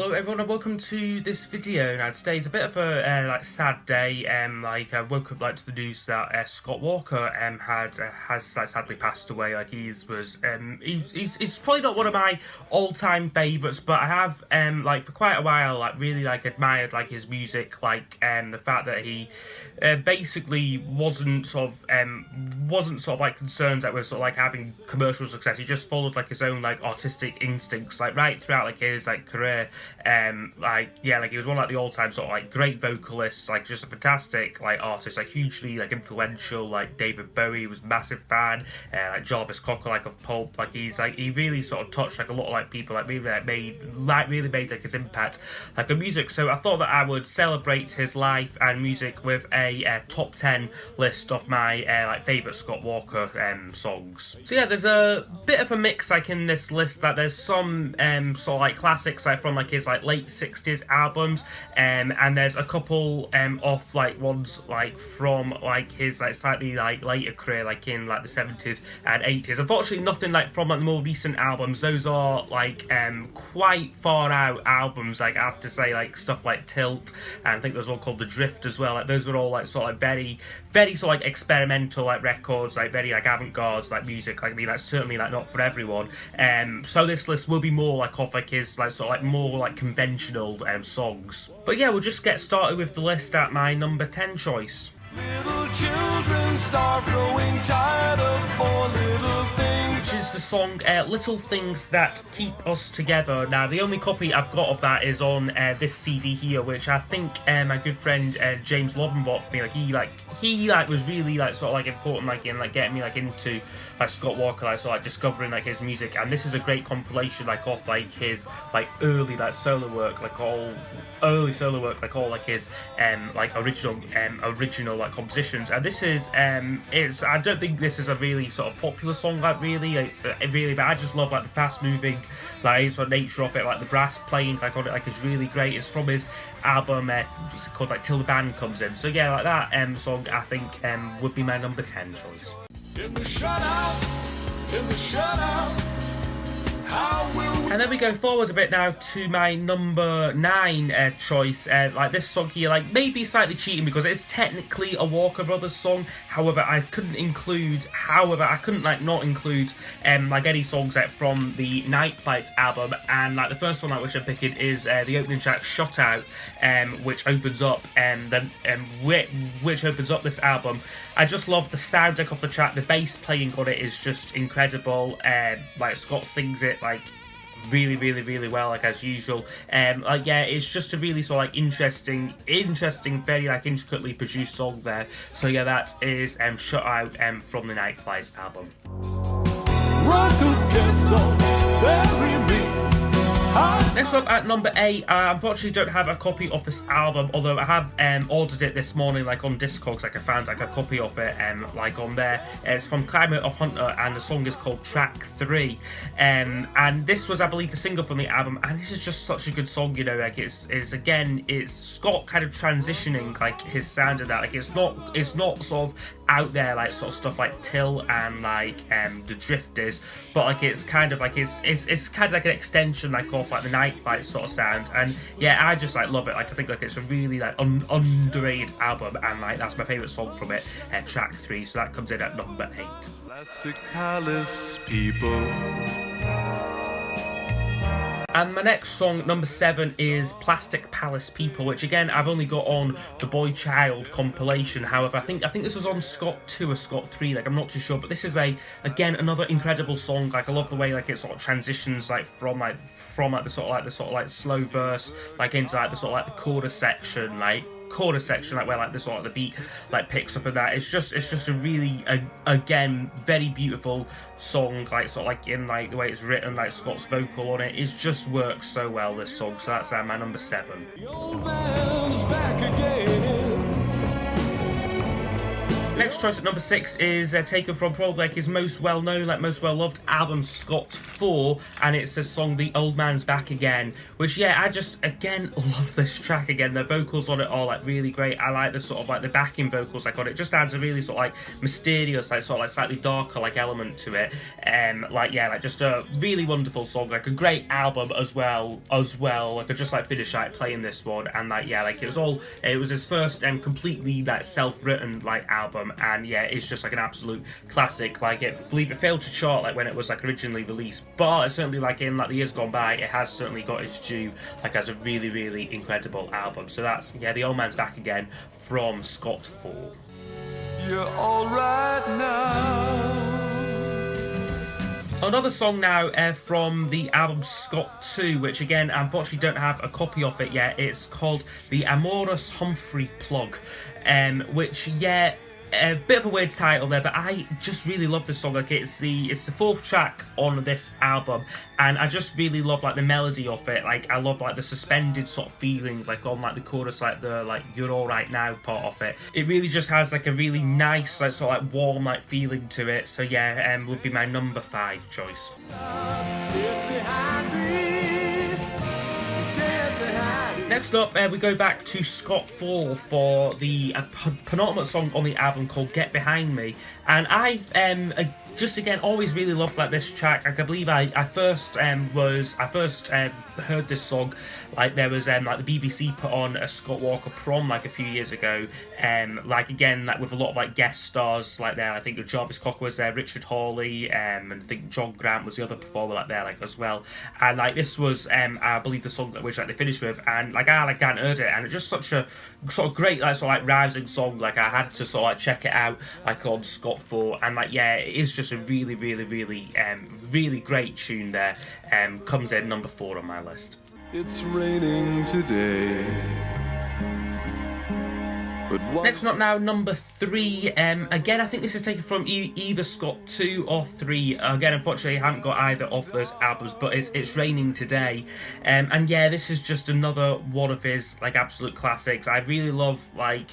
Hello everyone and welcome to this video. Now today's a bit of a sad day. I woke up to the news that Scott Walker has sadly passed away. He's probably not one of my all-time favourites, but I have for quite a while really admired his music, the fact that he basically wasn't concerned with having commercial success. He just followed his own artistic instincts right throughout his career. He was one of the all-time great vocalists, just a fantastic artist, hugely influential. David Bowie was a massive fan, Jarvis Cocker of Pulp. He really touched a lot of people, really made his impact on music. So I thought that I would celebrate his life and music with a top 10 list of my favourite Scott Walker songs. So yeah, there's a bit of a mix in this list. There's some classics from his late 60s albums, and there's a couple of ones from his slightly later career, in the 70s and 80s. Unfortunately, nothing from the more recent albums. Those are quite far out albums. I have to say, stuff like Tilt, and I think there's one called The Drift as well. Those are all very experimental records, very avant-garde music. Certainly not for everyone. So this list will be more of his more conventional songs. But yeah, we'll just get started with the list at my number 10 choice. Little children start growing tired of poor little things. Which is the song Little Things That Keep Us Together. Now, the only copy I've got of that is on this CD here, which I think my good friend James Lobben bought for me. He was really important in getting me into Scott Walker, discovering his music. And this is a great compilation of his early solo work, all his original compositions. And this is I don't think this is a really popular song, it's really, but I just love the fast moving nature of it. The brass playing on it is really great. It's from his album it's called Till the Band Comes In. So yeah, that song I think would be my number 10 choice. In the shutout, how will we... And then we go forward a bit now to my number 9 choice. This song here, maybe slightly cheating because it is technically a Walker Brothers song. However, I couldn't not include any songs from the Night Flights album. And the first one which I'm picking is the opening track "Shutout," which opens up which opens up this album. I just love the soundtrack of the track. The bass playing on it is just incredible. Scott sings it really, really, really well, as usual. It's just a really interesting, very intricately produced song there. So yeah, that is "Shutout" from the Night Flights album. Rock of Castle, bury me. Next up at number 8, I unfortunately don't have a copy of this album, although I have ordered it this morning on Discogs. I found a copy of it on there. It's from Climate of Hunter, and the song is called Track 3. And this was, I believe, the single from the album, and this is just such a good song. It's Scott kind of transitioning his sound in that. It's not out there stuff like Till and The Drift is, but it's kind of it's kind of an extension of the Night Flight sound. And yeah, I just love it. I think it's a really underrated album, and that's my favourite song from it, Track 3. So that comes in at number 8. Plastic Palace people. And my next song, number 7, is Plastic Palace People, which again I've only got on the Boy Child compilation. However, I think this was on Scott 2 or Scott 3, I'm not too sure. But this is again another incredible song. I love the way it transitions from the slow verse into the chorus section, where the beat picks up, and that it's just a really again very beautiful song, in the way it's written, Scott's vocal on it just works so well, this song. So that's my number 7. The old man's back again. Next choice at number 6 is taken from probably like his most well-known, like most well-loved album, Scott 4, and it's a song, The Old Man's Back Again, which, yeah, I just, again, love this track again. The vocals on it are, like, really great. I like the sort of, like, the backing vocals, like, on it. It just adds a really sort of, like, mysterious, like, sort of, like, slightly darker, like, element to it. Like, yeah, like, just a really wonderful song, like, a great album as well. I could just, like, finish, like, playing this one, and, like, yeah, like, it was his first, completely, like, self-written, like, album, and, yeah, it's just, like, an absolute classic. Like, I believe it failed to chart, like, when it was, like, originally released, but certainly, like, in, like, the years gone by, it has certainly got its due, like, as a really, really incredible album. So that's, yeah, The Old Man's Back Again from Scott 4. You're alright now. Another song now from the album Scott 2, which again, unfortunately don't have a copy of it yet. It's called the Amorous Humphrey Plug, which, yeah, a bit of a weird title there, but I just really love this song. Like, it's the 4th track on this album, and I just really love, like, the melody of it. Like, I love, like, the suspended sort of feeling, like, on, like, the chorus, like, the, like, you're alright now part of it. It really just has, like, a really nice, like, sort of, like, warm, like, feeling to it. So, yeah, would be my number 5 choice. Next up, we go back to Scott 4 for the penultimate song on the album called Get Behind Me. And I've just again always really loved, like, this track. Like, I believe I first heard this song, like, there was like the BBC put on a Scott Walker prom, like, a few years ago, like, again, like, with a lot of, like, guest stars, like, there. I think Jarvis Cocker was there, Richard Hawley, and I think John Grant was the other performer, like, there, like, as well. And, like, this was I believe the song that which, like, they finished with, and, like, I like hadn't heard it, and it's just such a sort of great, like, sort of, like, rousing song. Like, I had to sort of, like, check it out, like, on Scott 4, and, like, yeah, it is just a really, really, really, really great tune there. Comes in number 4 on my list. It's raining today. Next up now, number 3. Again, I think this is taken from either Scott 2 or 3. Again, unfortunately, I haven't got either of those albums, but it's Raining Today. And yeah, this is just another one of his, like, absolute classics. I really love, like,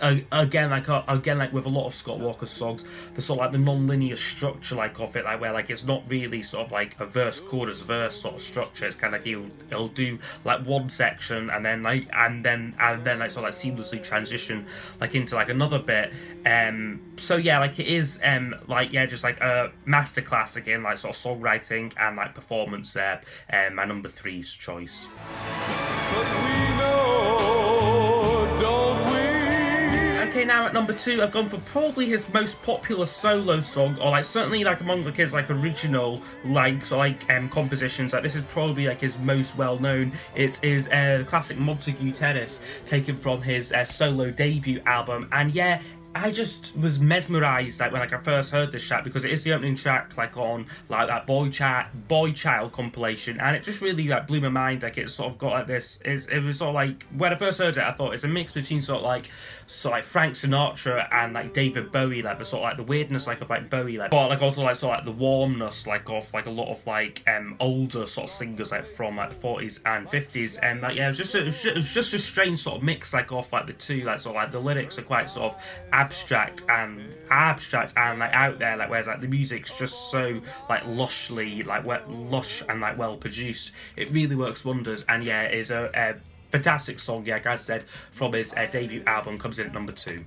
again, like with a lot of Scott Walker's songs, the sort of, like, the non-linear structure, like, of it, like, where, like, it's not really sort of like a verse chorus verse sort of structure. It's kind of like he'll do, like, one section and then like sort of, like, seamlessly transition, like, into, like, another bit. So yeah, like, it is like, yeah, just like a masterclass again, like, sort of songwriting and, like, performance there. My number 3's choice. But we know, don't we? Okay, now at number 2, I've gone for probably his most popular solo song, or, like, certainly, like, among, like, his, like, original, like, so, like, compositions. Like, this is probably, like, his most well-known. It's his classic Montague Tennis, taken from his solo debut album, and yeah, I just was mesmerised, like, when, like, I first heard this track, because it is the opening track, like, on, like, that Boy Child compilation, and it just really, like, blew my mind. Like, it's sort of got, like, this, it was sort of like, when I first heard it, I thought it's a mix between sort of like Frank Sinatra and, like, David Bowie, like, the sort of, like, the weirdness, like, of, like, Bowie, like, but, like, also, like, sort of, like, the warmness, like, of, like, a lot of, like, older sort of singers, like, from, like, the 40s and 50s, and, like, yeah, it was just a strange sort of mix, like, of, like, the two, like, sort of, like, the lyrics are quite sort of abstract and like out there, like, whereas, like, the music's just so, like, lush and, like, well produced. It really works wonders, and yeah, it is a fantastic song. Yeah, like I said, from his debut album, comes in at number 2.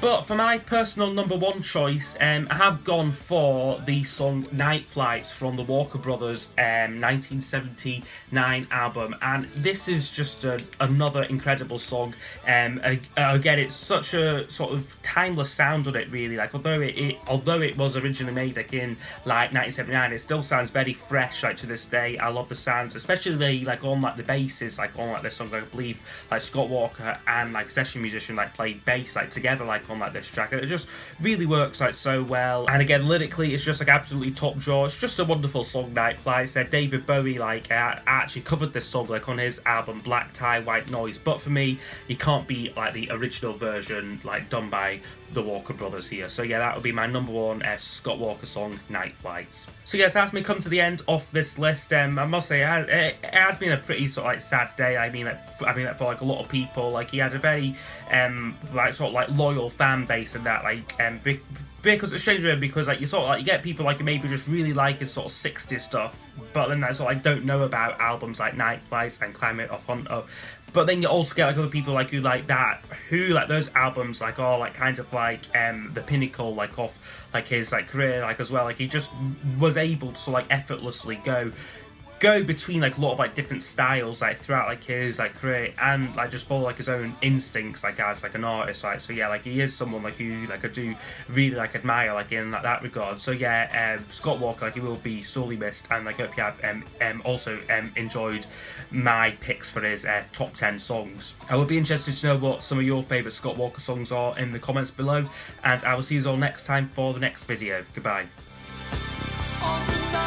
But for my personal number 1 choice, I have gone for the song Night Flights from the Walker Brothers' 1979 album, and this is just another incredible song. Again, it's such a sort of timeless sound on it, really. Like, although it was originally made, like, in, like, 1979, it still sounds very fresh, like, to this day. I love the sounds, especially, like, on, like, the basses, like, on, like, this song. I believe, like, Scott Walker and, like, session musician, like, played bass, like, together, like, like on like this track. It just really works like so well, and again lyrically it's just like absolutely top draw. It's just a wonderful song, Night Flights. David Bowie like actually covered this song like on his album Black Tie White Noise, but for me you can't beat like the original version like done by the Walker Brothers here. So yeah, that would be my number one Scott Walker song, Night Flights. So yes, as we come to the end of this list, I must say it has been a pretty sort of like sad day. I mean like for like a lot of people, like he had a very like sort of like loyal fan base and that, like because it's strange really, because like you sort of like you get people like who maybe just really like his sort of 60s stuff, but then that's sort of like don't know about albums like Night Flights and Climate of Hunter. But then you also get like other people like who like that, who like those albums like are like kind of like the pinnacle like of like his like career like as well. Like he just was able to like effortlessly go between like a lot of like different styles like throughout like his like career, and like just follow like his own instincts like as like an artist. Like so yeah, like he is someone like who like I do really like admire like in like, that regard. So yeah, Scott Walker, like he will be sorely missed, and like I hope you have also enjoyed my picks for his top 10 songs. I would be interested to know what some of your favourite Scott Walker songs are in the comments below, and I will see you all next time for the next video. Goodbye. On the